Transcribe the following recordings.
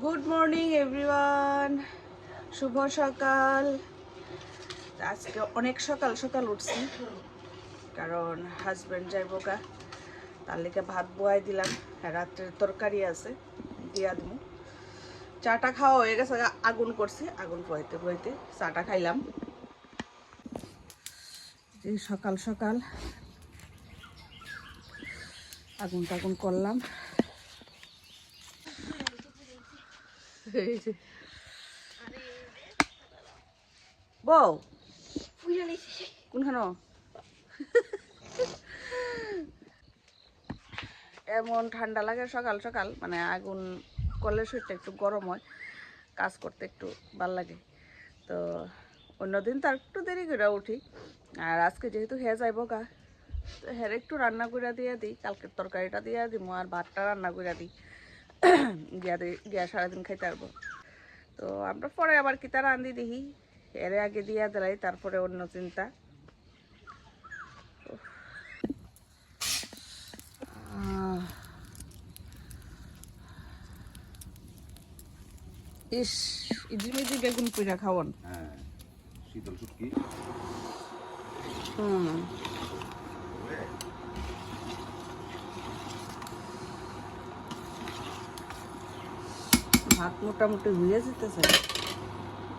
Good morning everyone, শুভ সকাল। আজকে অনেক সকাল সকাল উঠছি, কারণ হাজব্যান্ড যাইব গা, তার লিগে ভাত বয়াই দিলাম। রাত্রের তরকারি আছে, দিয়া দিব। চাটা খাওয়া হয়ে গেছে, আগুন করছি, আগুন বইতে বইতে চাটা খাইলাম। এই সকাল সকাল আগুন টাগুন করলাম। বউ কোনখানো এমন ঠান্ডা লাগে সকাল সকাল, মানে আগুন করলে শরীরটা একটু গরম হয়, কাজ করতে একটু ভাল লাগে। তো অন্যদিন তার একটু দেরি করে উঠি, আর আজকে যেহেতু হে যাইব গা, তো হের একটু রান্না করে দিয়ে দিই, কালকের তরকারিটা দিয়ে দিব আর ভাতটা রান্না করে দিই, গিয়া সারাদিন খাইতে পারবো। তো আমরা পরে আবার কিতা রান্ধি দেখি, এর আগে দিয়া দিলাই, তারপরে অন্য চিন্তা। ইস, ইজিমিজি বেগুন পুইরা খাওয়ান। হ্যাঁ, শীতল শুটকি। ভাত মোটামুটি হয়ে যেতেছে,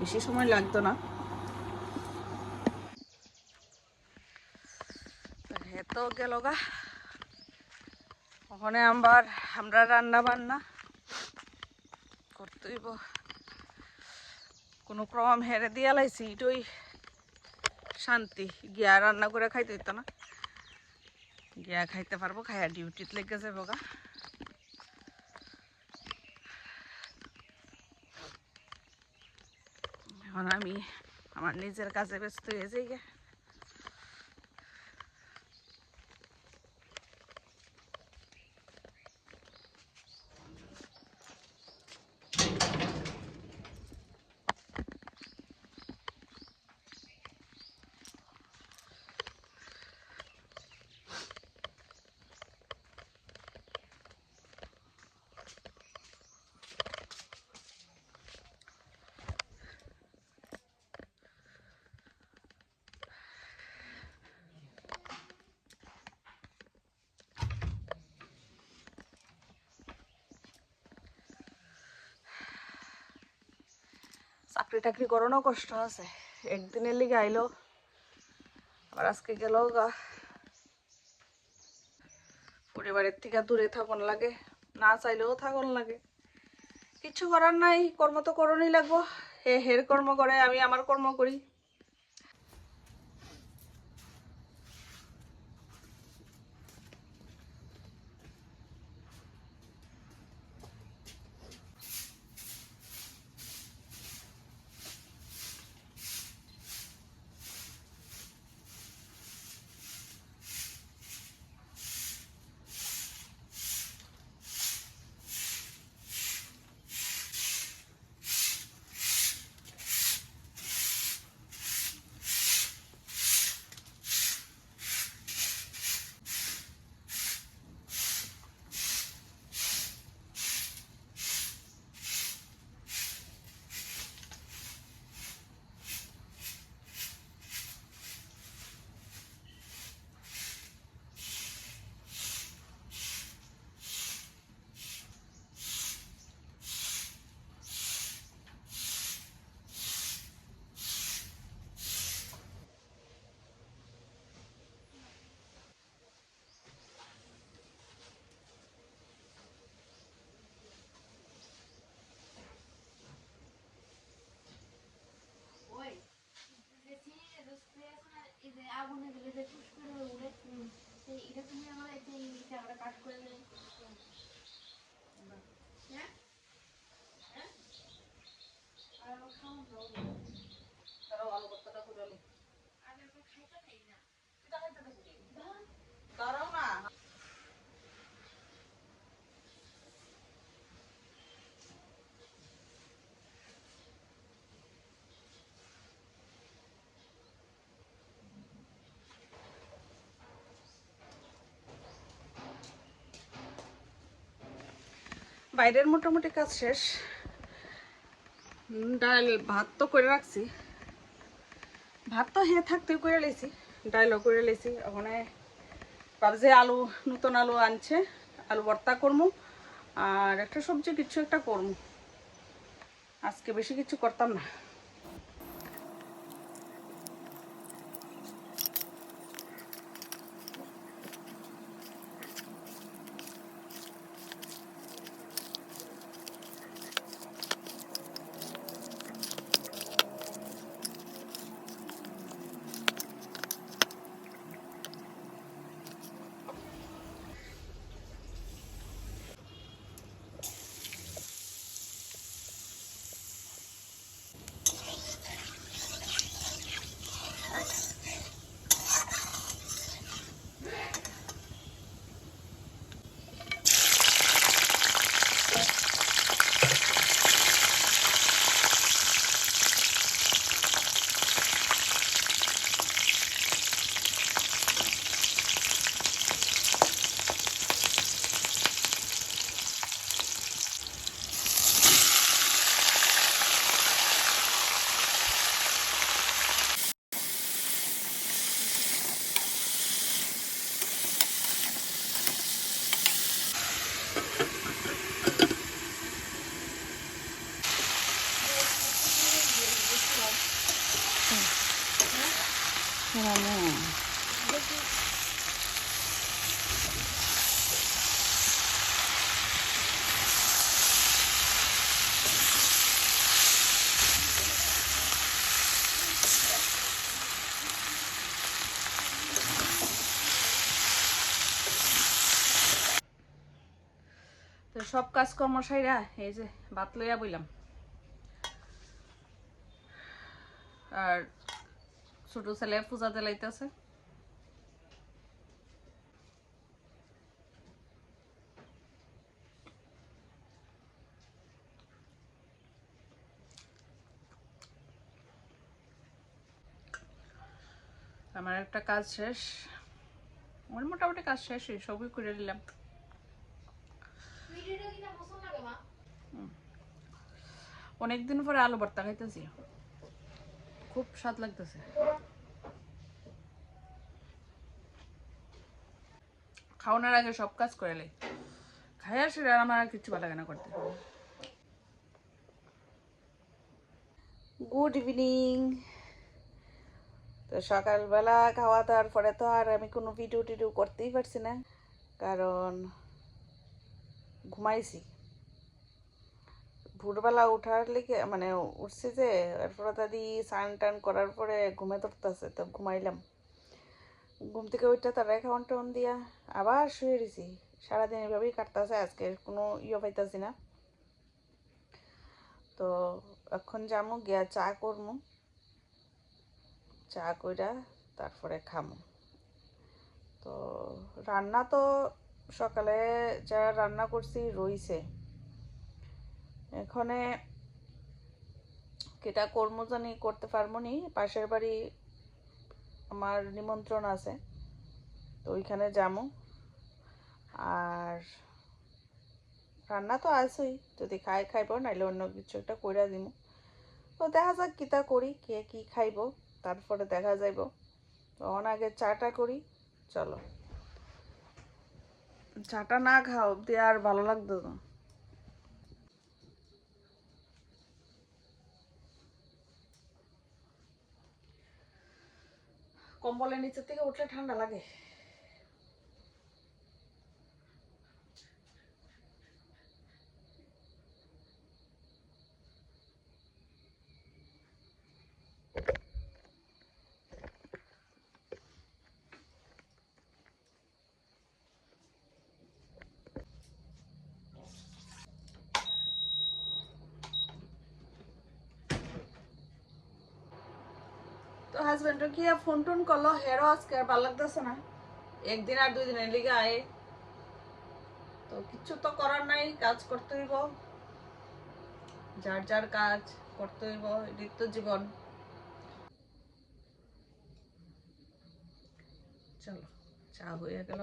বেশি সময় লাগতো না। তো গেল গা, ওখানে আমরা রান্না বান্না করতেইব। কোনো ক্রম হেরে দিয়া লাইছি, এটাই শান্তি। গিয়া রান্না করে খাইতে হইতো না, গিয়া খাইতে পারবো, খাইয়া ডিউটিতে লেগে যাবো গা। এখন আমি আমার নিজের কাজে ব্যস্ত হয়ে যাই গে। চাকরি টাকরি করানো কষ্ট আছে, একদিনের লিগে আইলো, আবার আজকে গেল গা। পরিবারের থেকে দূরে থাকুন লাগে, না চাইলেও থাকুন লাগে, কিছু করার নাই, কর্ম তো করণই লাগবো। হে হের কর্ম করে, আমি আমার কর্ম করি। আগুনে দিলে যে টুস করে উড়ে এটা তুমি আমার এই ক্যামেরা কাট করে নেই। হ্যাঁ হ্যাঁ আর আমার খাওয়া দাও তারা আলু ভর্তাটা করে নি, আর আমরা খাইতে পাই না। এটা খাইতে দেখি দাঁড়াও না। বাইরের মোটামুটি কাজ শেষ, ডাল ভাত তো করে রাখছি, ভাত তো থাকতে করে লেছি, ডালও করে লেছি। ওখানে ভাবছি আলু, নতুন আলু আনছে, আলু ভর্তা করবো আর একটা সবজি কিছু একটা করবো। আজকে বেশি কিছু করতাম না। তো সব কাজকর্ম সাইরা এই যে ভাত লইয়া বইলাম। আর ছোট ছেলে পূজা দিলাইতেছে। আমার একটা কাজ শেষ, আমার মোটামুটি কাজ শেষ, সবই করে নিলাম। অনেকদিন পরে আলু ভর্তা খাইতেছি, খুব স্বাদ লাগতেছে। খাওয়ানোর আগে সব কাজ করে লাই, খাই আসে আর আমার আর কিছু ভালো লাগে না করতে। Good evening. তো সকালবেলা খাওয়া দাওয়ার পরে তো আর আমি কোনো ভিডিও টিডিও করতেই পারছি না, কারণ ঘুমাইছি। ভোরবেলা উঠার লিগে মানে উঠছি যে, এরপরে দাদি স্নান টান করার পরে ঘুমে ধরতেছে, তো ঘুমাইলাম। ঘুম থেকে ওইটা তার খাওয়ান টাউন দিয়া আবার শুয়ে দিছি। সারাদিন এভাবেই কাটতেছে, আজকে কোনো পাইতাছি না। তো এখন যাবো গিয়া চা করবো, চা কইরা তারপরে খামো। তো রান্না তো সকালে যা রান্না করছি রইছে, এখানে কেটা কর্ম জানি করতে পারবো নি। পাশের বাড়ি আমার নিমন্ত্রণ আছে, তো ওইখানে যাবো। আর রান্না তো আছেই, যদি খাইব, নাইলে অন্য কিছু একটা কইরা দিব। তো দেখা যাক কিতা করি, কে কি খাইব তারপরে দেখা যাইব। তখন আগে চাটা করি, চলো। চাটা না খাও অব্দি আর ভালো লাগতো না। কম্বলের নিচের থেকে উঠলে ঠান্ডা লাগে। তো হাজবেন্ডও কি ফোন টোন করলো, হেরো আজকে আর ভালো লাগতেছে না, একদিন আর 2 দিনের লিগে আয়ে। তো কিছু তো করার নাই, কাজ করতে হইব, যার যার কাজ করতে হইব, এটাই তো জীবন। চলো, চা হয়ে গেল।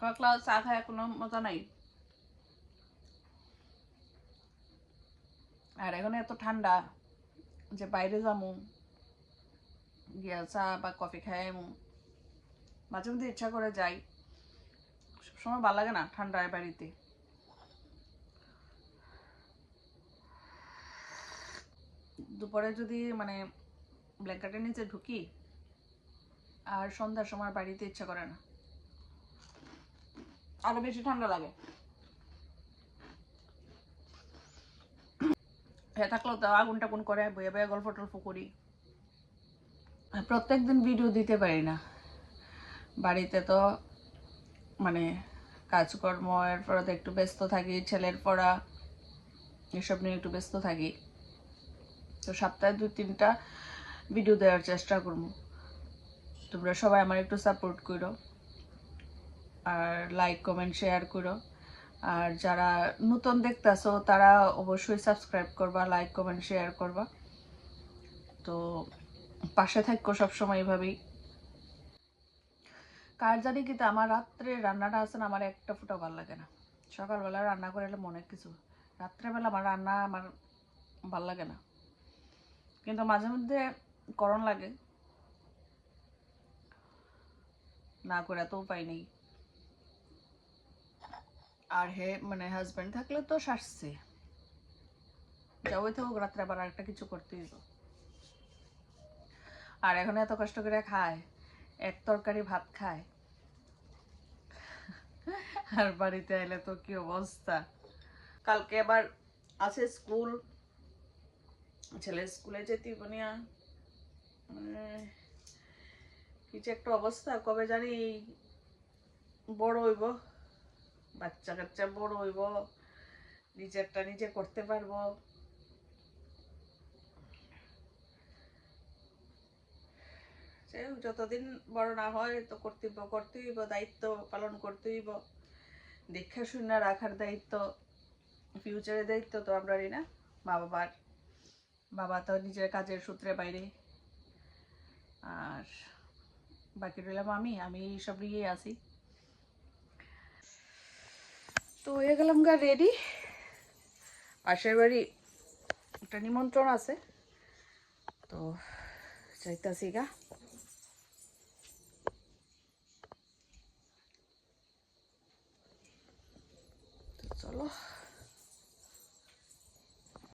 একলা একলা চা খায় কোনো মজা নাই। আর এখন এত ঠান্ডা যে বাইরে যামু গিয়া চা বা কফি খাই মাঝে মধ্যে ইচ্ছা করে যাই, সবসময় ভালো লাগে না ঠান্ডায় বাড়িতে। দুপুরে যদি মানে ব্ল্যাঙ্কেটের নিচে ঢুকি আর সন্ধ্যার সময় বাড়িতে ইচ্ছা করে না, আরো বেশি ঠান্ডা লাগে। হ্যাঁ থাকলেও তো আগুন টাগুন করে বয়ে বয়ে গল্প টল্প করি। প্রত্যেকদিন ভিডিও দিতে পারি না, বাড়িতে তো মানে কাজকর্ম, এরপরে তো একটু ব্যস্ত থাকি, ছেলের পড়া এসব নিয়ে একটু ব্যস্ত থাকি। তো সপ্তাহে 2-3টা ভিডিও দেওয়ার চেষ্টা করবো। তোমরা সবাই আমার একটু সাপোর্ট করো, আর লাইক কমেন্ট শেয়ার করো। আর যারা নতুন দেখতেছো তারা অবশ্যই সাবস্ক্রাইব করবা, লাইক কমেন্ট শেয়ার করবা। তো পাশে থাকো সবসময় এইভাবেই। কার জানি কিন্তু আমার রাত্রে রান্নাটা আছে না, আমার একটা ফুটা ভালো লাগে না। সকালবেলা রান্না করে এলে মনে কিছু, রাত্রেবেলা আমার রান্না আমার ভাল লাগে না, কিন্তু মাঝে মধ্যে করণ লাগে, না করে তো উপায় নেই। আর হে মানে হাজব্যান্ড থাকলে তো শাসছে, যাওয়াই থাকুক রাত্রে আবার আরেকটা কিছু করতে হইব। আর এখন এত কষ্ট করে খায়, এক তরকারি ভাত খায়, আর বাড়িতে এলে তো কি অবস্থা। কালকে আবার আছে স্কুল, ছেলে স্কুলে যেতে বনিয়া মানে কিছু একটা অবস্থা। কবে জানি বড় হইব, বাচ্চা কাচ্চা বড় হইব, নিজেরটা নিজে করতে পারবো। যতদিন বড় না হয় তো কর্তব্য করতে হইব, দায়িত্ব পালন করতে হইব, দেখা শুনে রাখার দায়িত্ব, ফিউচারের দায়িত্ব তো আমরারই না, মা বাবার। বাবা তো নিজের কাজের সূত্রে বাইরে, আর বাকি রইলাম আমি সব নিয়েই আছি। তো হয়ে গেলাম গা রেডি, পাশের বাড়ি একটা নিমন্ত্রণ আছে, তো যাইতাছি গা। তো চলো।